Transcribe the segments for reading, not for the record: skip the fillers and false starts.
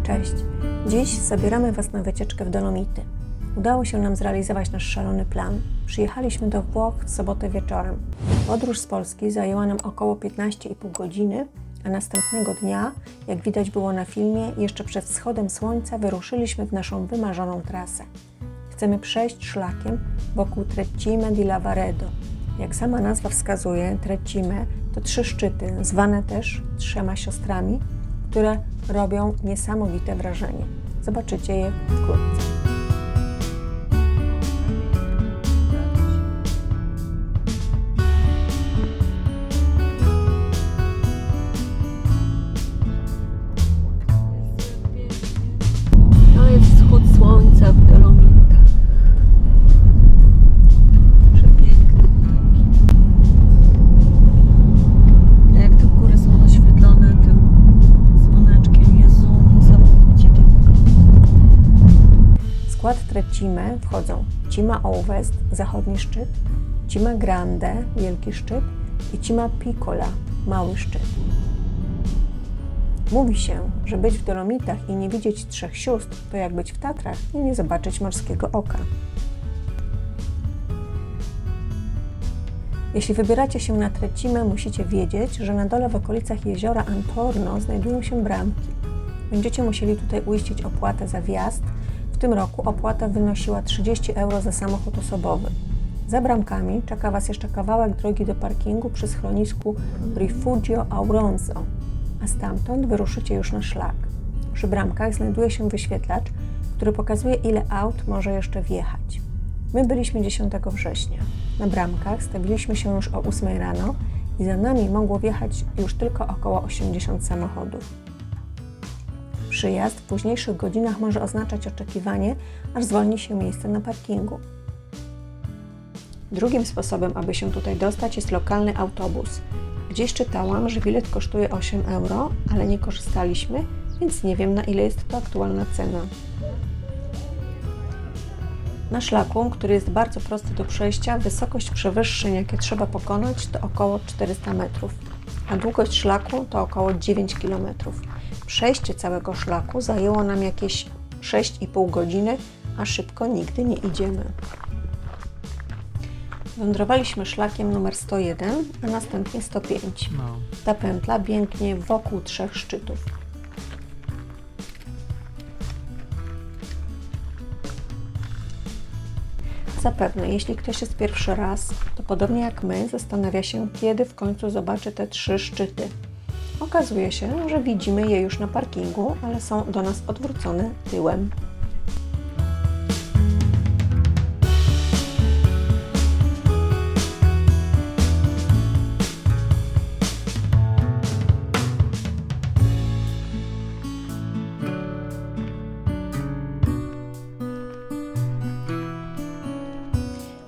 Cześć! Dziś zabieramy Was na wycieczkę w Dolomity. Udało się nam zrealizować nasz szalony plan. Przyjechaliśmy do Włoch w sobotę wieczorem. Podróż z Polski zajęła nam około 15,5 godziny, a następnego dnia, jak widać było na filmie, jeszcze przed wschodem słońca wyruszyliśmy w naszą wymarzoną trasę. Chcemy przejść szlakiem wokół Trecime di Lavaredo. Jak sama nazwa wskazuje, Trecime to 3 szczyty, zwane też 3 siostrami, które robią niesamowite wrażenie. Zobaczycie je wkrótce. To jest wschód słońca w Dolomitach. Przepiękny. Jak te góry są oświetlone tym słoneczkiem, Jezu, niesamowicie to wygląda. W skład Trecime wchodzą Cima Ovest, zachodni szczyt, Cima Grande, wielki szczyt i Cima Piccola, mały szczyt. Mówi się, że być w Dolomitach i nie widzieć 3 sióstr to jak być w Tatrach i nie zobaczyć morskiego oka. Jeśli wybieracie się na Trecime, musicie wiedzieć, że na dole w okolicach jeziora Antorno znajdują się bramki. Będziecie musieli tutaj uiścić opłatę za wjazd. W tym roku opłata wynosiła 30 euro za samochód osobowy. Za bramkami czeka Was jeszcze kawałek drogi do parkingu przy schronisku Rifugio Auronzo, a stamtąd wyruszycie już na szlak. Przy bramkach znajduje się wyświetlacz, który pokazuje, ile aut może jeszcze wjechać. My byliśmy 10 września. Na bramkach stawiliśmy się już o 8 rano i za nami mogło wjechać już tylko około 80 samochodów. Przyjazd w późniejszych godzinach może oznaczać oczekiwanie, aż zwolni się miejsce na parkingu. Drugim sposobem, aby się tutaj dostać, jest lokalny autobus. Gdzieś czytałam, że bilet kosztuje 8 euro, ale nie korzystaliśmy, więc nie wiem, na ile jest to aktualna cena. Na szlaku, który jest bardzo prosty do przejścia, wysokość przewyższeń, jakie trzeba pokonać, to około 400 metrów, a długość szlaku to około 9 km. Przejście całego szlaku zajęło nam jakieś 6,5 godziny, a szybko nigdy nie idziemy. Wędrowaliśmy szlakiem numer 101, a następnie 105. Ta pętla biegnie wokół 3 szczytów. Zapewne, jeśli ktoś jest pierwszy raz, to podobnie jak my zastanawia się, kiedy w końcu zobaczy te 3 szczyty. Okazuje się, że widzimy je już na parkingu, ale są do nas odwrócone tyłem.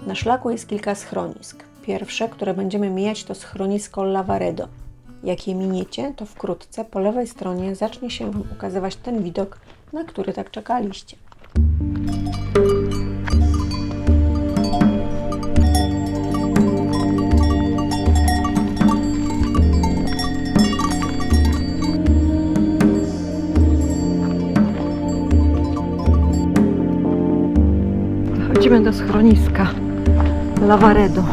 Na szlaku jest kilka schronisk. Pierwsze, które będziemy mijać, to schronisko Lavaredo. Jak je miniecie, to wkrótce po lewej stronie zacznie się Wam ukazywać ten widok, na który tak czekaliście. Dochodzimy do schroniska Lavaredo.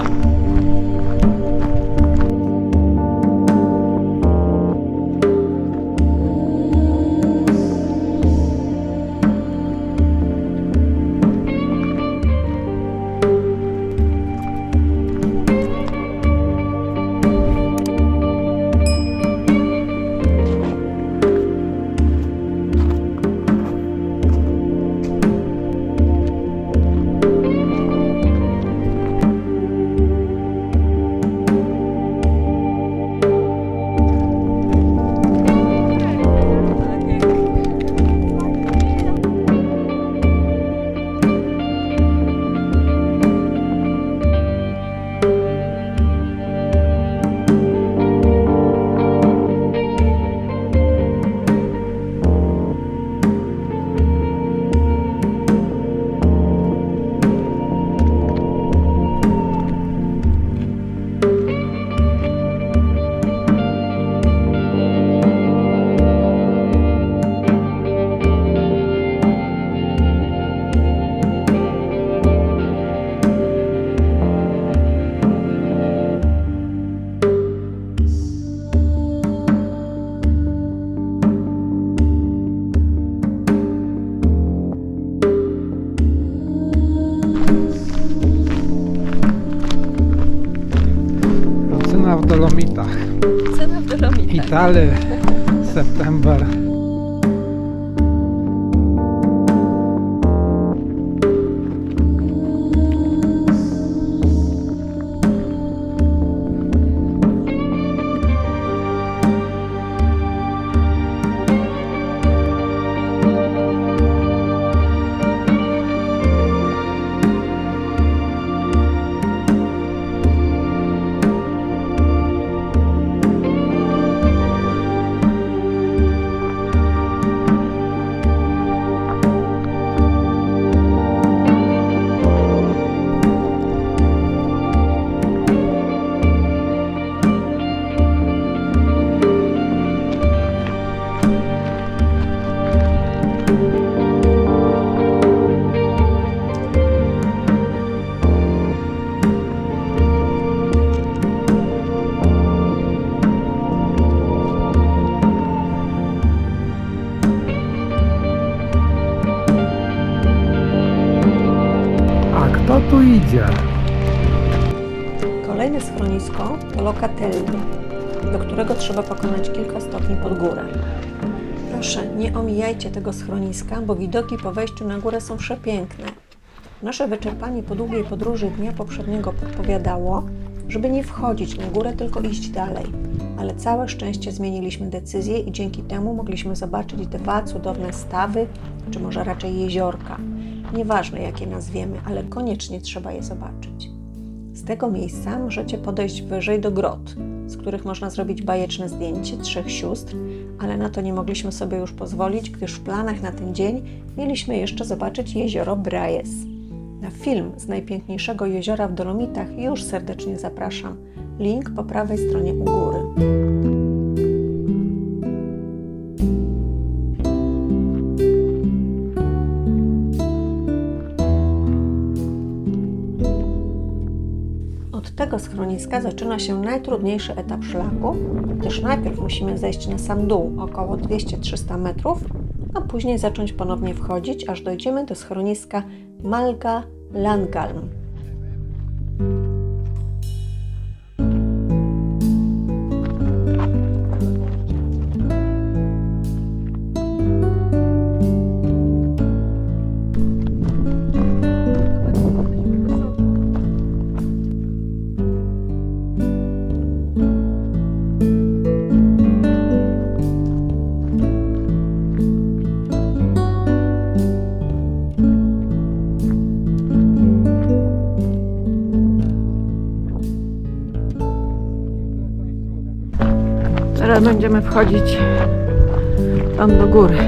Natale, September. Kto tu idzie? Kolejne schronisko to Locatelli, do którego trzeba pokonać kilka stopni pod górę. Proszę, nie omijajcie tego schroniska, bo widoki po wejściu na górę są przepiękne. Nasze wyczerpanie po długiej podróży dnia poprzedniego podpowiadało, żeby nie wchodzić na górę, tylko iść dalej. Ale całe szczęście zmieniliśmy decyzję i dzięki temu mogliśmy zobaczyć dwa cudowne stawy, czy może raczej jeziorka. Nieważne jak je nazwiemy, ale koniecznie trzeba je zobaczyć. Z tego miejsca możecie podejść wyżej do grot, z których można zrobić bajeczne zdjęcie 3 sióstr, ale na to nie mogliśmy sobie już pozwolić, gdyż w planach na ten dzień mieliśmy jeszcze zobaczyć jezioro Braies. Na film z najpiękniejszego jeziora w Dolomitach już serdecznie zapraszam. Link po prawej stronie u góry. Od tego schroniska zaczyna się najtrudniejszy etap szlaku, gdyż najpierw musimy zejść na sam dół około 200-300 metrów, a później zacząć ponownie wchodzić, aż dojdziemy do schroniska Malga Langalm. Teraz będziemy wchodzić tam do góry.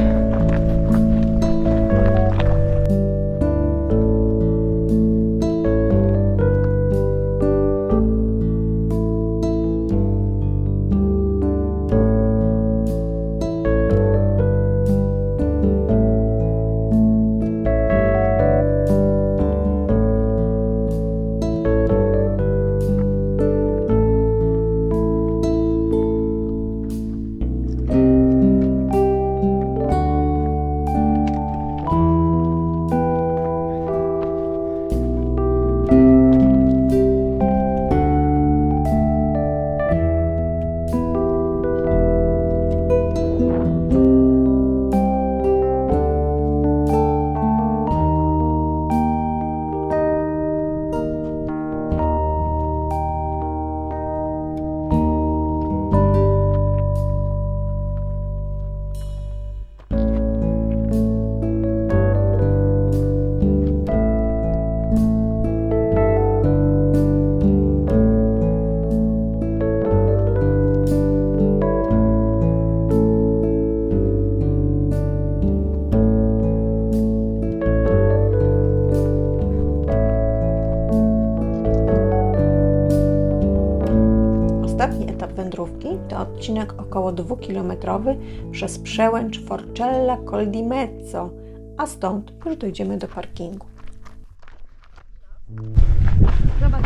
Ostatni etap wędrówki to odcinek około 2-kilometrowy przez przełęcz Forcella Col di Mezzo, a stąd już dojdziemy do parkingu. Zobacz.